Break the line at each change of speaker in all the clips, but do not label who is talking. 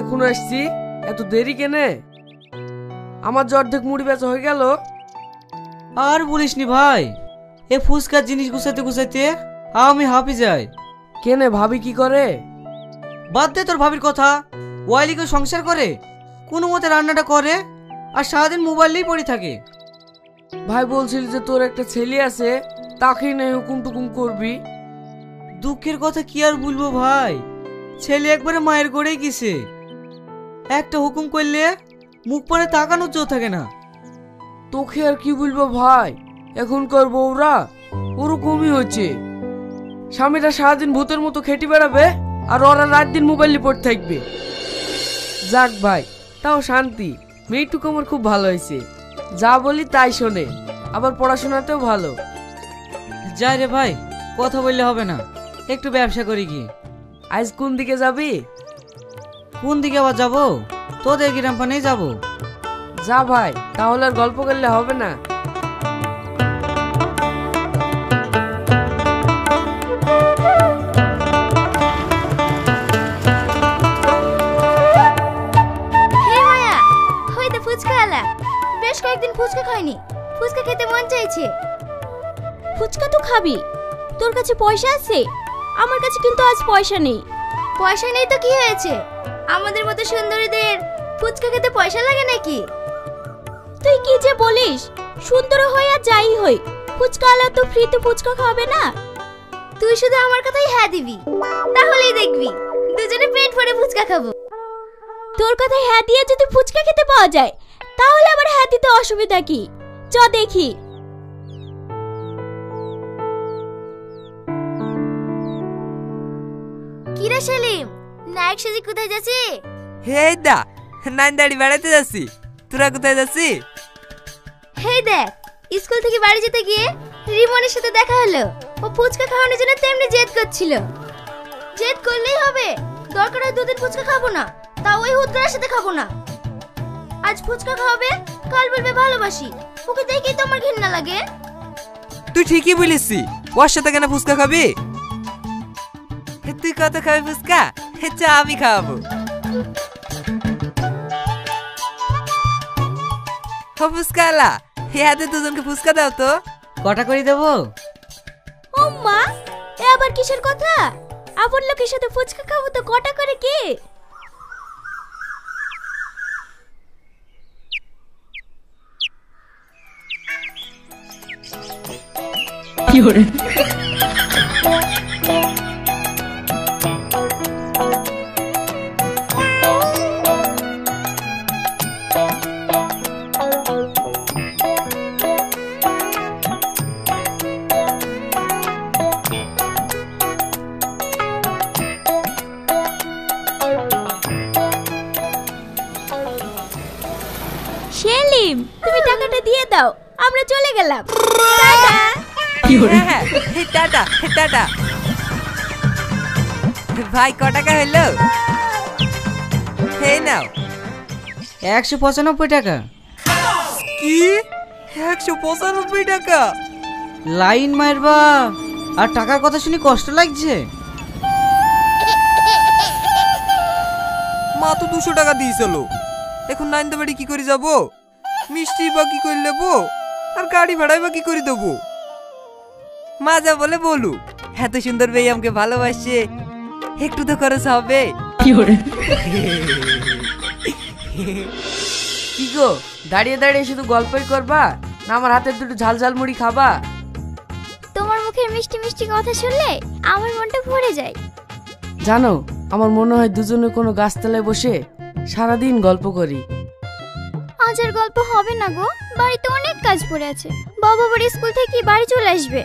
এখন আসছি, এত দেরি কেনে? আমার যে অর্ধেক মুড়ি বেচা হয়ে গেল।
আর বলিসনি ভাই, এ ফুচকার জিনিস গুছাতে গুছাতে আমি হাঁপি যাই।
কেনে ভাবি কি করে?
বাদ দে তোর ভাবির কথা। ওয়াইলিকে সংসার করে, কোনো মতে রান্নাটা করে, আর সারাদিন মোবাইল নিয়েই পড়ে থাকে।
ভাই বলছিল যে তোর একটা ছেলে আছে, তাকেই নাই হুকুম টুকুম করবি।
দুঃখের কথা কি আর বলবো ভাই, ছেলে একবারে মায়ের গড়েই গেছে। একটা হুকুম করলে মুখ পানে তাকানোর জো থাকে না।
তোকে আর কি বলবো ভাই, এখনকার বউরা ওরকমই হচ্ছে। স্বামীরা সারাদিন ভূতের মতো খেটে বেড়াবে, আর ওরা রাত দিন মোবাইলে পড়ে থাকবে। যাক ভাই, তাও শান্তি। মেয়েটুকু আমার খুব ভালো হয়েছে, যা বলি তাই শোনে, আবার পড়াশোনাতেও ভালো।
যাই রে ভাই, কথা বললে হবে না, একটু ব্যবসা করি কি।
আজ কোন দিকে যাবি?
কোন দিকে আবার যাবো? তোদের গ্রাম পানেই যাবো।
যা ভাই, তাহলে আর গল্প করলে হবে না।
বেশ কয়েকদিন ফুচকা খাইনি, ফুচকা খেতে মন চাইছে। ফুচকা তো খাবি, তোর কাছে পয়সা আছে? আমার কাছে কিন্তু আজ পয়সা নেই। পয়সা নেই তো কি হয়েছে, আমাদের মতো সুন্দরীদের ফুচকা খেতে পয়সা লাগে নাকি? তুই কি যে বলিস, সুন্দর হই আর যাই হই, ফুচকা আলা তো ফ্রিতে ফুচকা খাবে না। তুই শুধু আমার কথাই হ্যাঁ দিবি, তাহলেই দেখবি দুজনে পেট ভরে ফুচকা খাবো। তোর কথাই হ্যাঁ দিয়ে যদি ফুচকা খেতে পাওয়া যায়, তাহলে আবার হ্যাঁ দিতে অসুবিধা কি? চ দেখি। কিরে সেলিম, নায়ক সেজে কোথায় যাচ্ছি?
হেই দা, নাইনদাড়ি বেড়াতে যাচ্ছি। তোরা কোথায় যাচ্ছি?
হেই দেখ, স্কুল থেকে বাড়ি যেতে গিয়ে রিমনের সাথে দেখা হলো। ও ফুচকা খাওয়ানোর জন্য তেমনি জেদ করছিল। জেদ করলেই হবে? দরকার হয় দুদিন ফুচকা খাবো না, তাও ওই হুদগার সাথে খাবো না। আজ ফুচকা খাওয়াবে, কাল বলবে ভালোবাসি। ওকে দেখেই তো আমার ঘৃণা লাগে।
তুই ঠিকই বলিসি, ওর সাথে কেন ফুচকা খাবি? তুই কত খাবি ফুচকা? চা আমি খাওয়াবো। ফুচকা আলা, হাতে দুজনকে ফুচকা দাও তো।
কটা করে দেবো?
ও মা, এ আবার কিসের কথা? আপন লোকের সাথে ফুচকা খাবো তো কটা করে কি?
কি করে?
সেলিম, তুমি টাকাটা দিয়ে দাও, আমরা চলে গেলাম। টাটা।
কি করে?
Tata tata. ভাই ক টাকা হইলো? এই নাও।
195 টাকা।
কি 195 টাকা?
লাইন মারবা আর টাকার কথা শুনি কষ্ট লাগছে।
মা তো 200 টাকা দিয়েছিল। এখন নাইন্দা বাড়ি কি করে যাব? মিষ্টি বা কি করে নেবো, আর গাড়ি ভাড়াই বা কি করে দেবো? মা যা বলে বলুক, এত সুন্দর মেয়ে আমাকে ভালোবাসে, একটু তো খরচ হবে।
কি করে?
কি গো, দাঁড়িয়ে দাঁড়িয়ে শুধু গল্পই করবা, না আমার হাতের দুটো ঝাল ঝাল মুড়ি খাবা?
তোমার মুখের মিষ্টি মিষ্টি কথা শুনলে আমার মনটা ভরে যায়।
জানো, আমার মনে হয় দুজনে কোনো গাছতলায় বসে সারাদিন গল্প করি।
আজ আর গল্প হবে না গো, বাড়িতে অনেক কাজ পড়ে আছে। বাবা বাড়ি স্কুল থেকে বাড়ি চলে আসবে।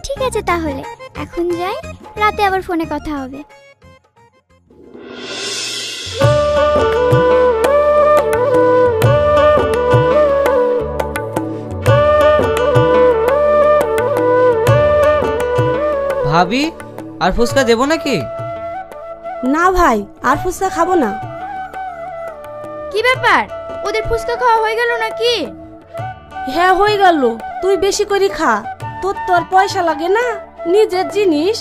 ঠিক আছে তাহলে এখন যাই, রাতে আবার ফোনে কথা হবে।
ভাবি, আর ফুচকা দেবো নাকি?
না ভাই, আর ফুচকা খাবো না।
কি ব্যাপার, ওদের ফুচকা খাওয়া হয়ে গেল নাকি?
হ্যাঁ হয়ে গেল, তুই বেশি করে খা, তোর তো আর পয়সা লাগে না, নিজের জিনিস।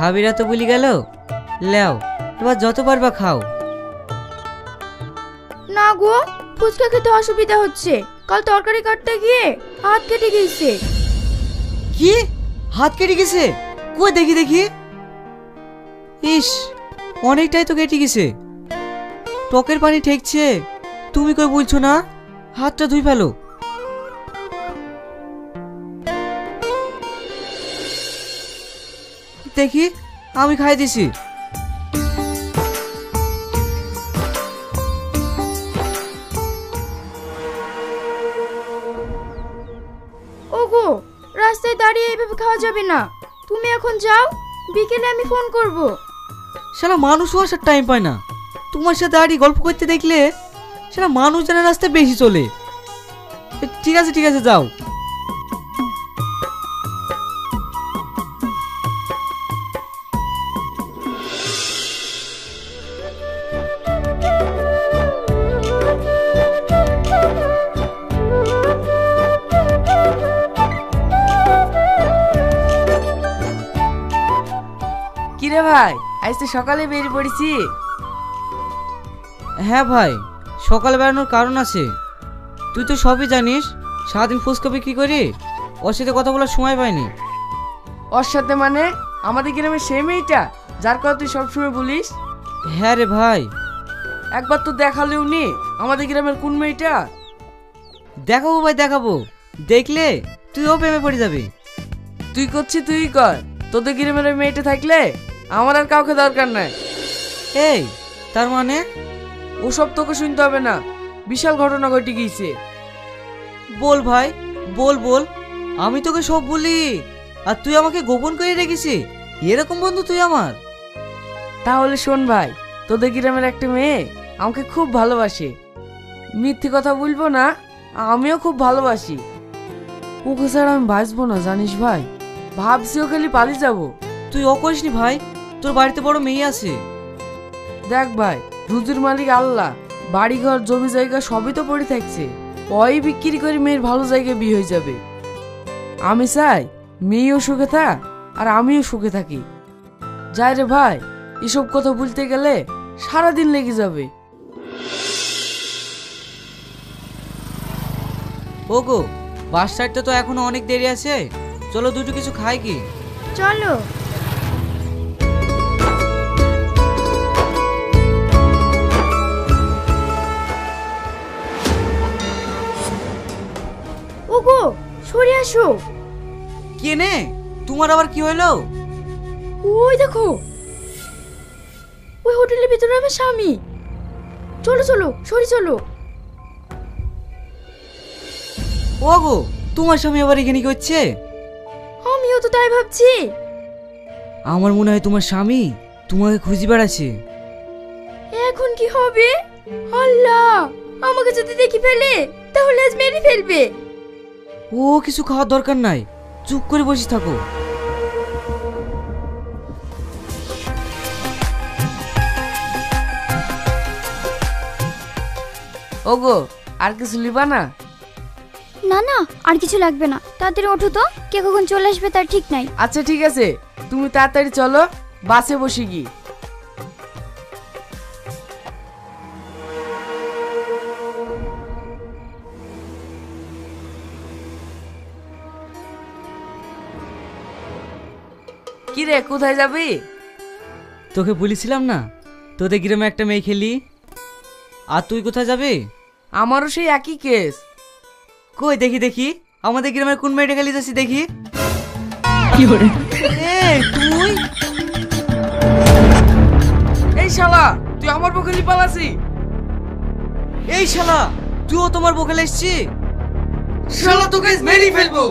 ভাবিরা তো বলি গেল, লেও এবার যত পারবা খাও।
না গো, ফুচকা খেতে অসুবিধা হচ্ছে। কাল তরকারি কাটতে গিয়ে হাত কেটে গিয়েছে।
কি হাত কেটে গেছে? কই দেখি দেখি। ইস, অনেকটাই তো কেটে গেছে। টকের পানি ঠেকছে, তুমি কই বলছো না? হাতটা ধুই ফেলো। দেখি, আমি খাই দিছি।
ওগো, রাস্তায় দাঁড়িয়ে এইভাবে খাওয়া যাবে না। তুমি এখন যাও, বিকেলে আমি ফোন করব।
শালা মানুষও আসার টাইম পায় না। তোমার সাথে দাঁড়িয়ে গল্প করতে দেখলে শালা মানুষ জানার রাস্তায় বেশি চলে। ঠিক আছে ঠিক আছে, যাও।
কিরে ভাই, আজ তো সকালে বেরিয়ে পড়েছি।
হ্যাঁ ভাই, সকালে বেড়ানোর কারণ আছে। তুই তো সবই জানিস, সারাদিন ফুচকা বিক্রি করি, ওর সাথে কথা বলার সময় পাইনি।
ওর সাথে মানে? আমাদের গ্রামের সেই মেয়েটা যার কথা তুই সবসময় বলিস?
হ্যাঁ রে ভাই।
একবার তো দেখালেও নি আমাদের গ্রামের কোন মেয়েটা।
দেখাবো ভাই দেখাবো, দেখলে তুইও প্রেমে পড়ে যাবি।
তুই করছিস তুই কর, তোদের গ্রামের ওই মেয়েটা থাকলে আমার আর কাউকে দরকার নাই।
এই তার মানে?
ওসব তোকে শুনতে হবে না, বিশাল ঘটনা ঘটে গিয়েছে।
বল ভাই, বল বল। আমি তোকে সব বলি আর তুই আমাকে গোপন করে রেখেছি? এরকম বন্ধু তুই আমার?
তাহলে শোন ভাই, তোদের গ্রামের একটা মেয়ে আমাকে খুব ভালোবাসে। মিথ্যে কথা বলবো না, আমিও খুব ভালোবাসি। ওকে ছাড়া আমি বাঁচবো না জানিস ভাই। ভাবছি ও খালি পালিয়ে যাবো।
তুই ও করিসনি ভাই, তোর বাড়িতে বড় মেয়ে আছে।
দেখ ভাই, রুজির মালিক আল্লাহ, বাড়িঘর জমি জায়গা সবই তো পড়ে থাকছে। ওই বিক্রি করে মেয়ের ভালো জায়গায় বিয়ে হয়ে যাবে। আমি চাই মেয়েও সুখে থাক আর আমিও সুখে থাকি। যাই রে ভাই, এসব কথা বলতে গেলে সারাদিন লেগে যাবে।
ওগো, বাস সাইডটা তো এখনো অনেক দেরি আছে, চলো দুটো কিছু খাই কি?
চলো। ওগো, সরে আসো।
কেনে, তোমার আবার কি হইলো?
ওই দেখো, ওই হোটেলের ভিতরে আমার স্বামী। চলো চলো, সরে চলো।
ওগো, তোমার স্বামী আবার এখানে কি হচ্ছে?
আমিও তো তাই ভাবছি।
আমার মনে হয় তোমার স্বামী তোমাকে খুঁজে বেড়াচ্ছে।
এখন কি হবে? আল্লাহ, আমাকে যদি দেখি ফেলে তাহলে আজ মেরে ফেলবে।
ও কিছু খাওয়ার দরকার নাই, চুপ করে বসে থাকো।
ওগো, আর কিছু লিবা না?
না না, আর কিছু লাগবে না। তাড়াতাড়ি ওঠো তো, কে কখন চলে আসবে তার ঠিক নাই।
আচ্ছা ঠিক আছে, তুমি তাড়াতাড়ি চলো, বাসে বসে গি। কি রে, কোথায় যাবি?
তোকে বলেছিলাম না তোদের গ্রামে একটা মেয়ে খেলি। আর তুই কোথায় যাবি?
আমারও সেই একই কেস।
কই দেখি দেখি, আমাদের গ্রামের কোন মেয়েটা খেলি যাচ্ছি দেখি।
কি hore
এই তুই?
এই শালা, তুই আমার বকলি পালাসি।
এই শালা, তুইও তোমার বকেলে এসছি?
শালা তোকে মেরেই ফেলবো।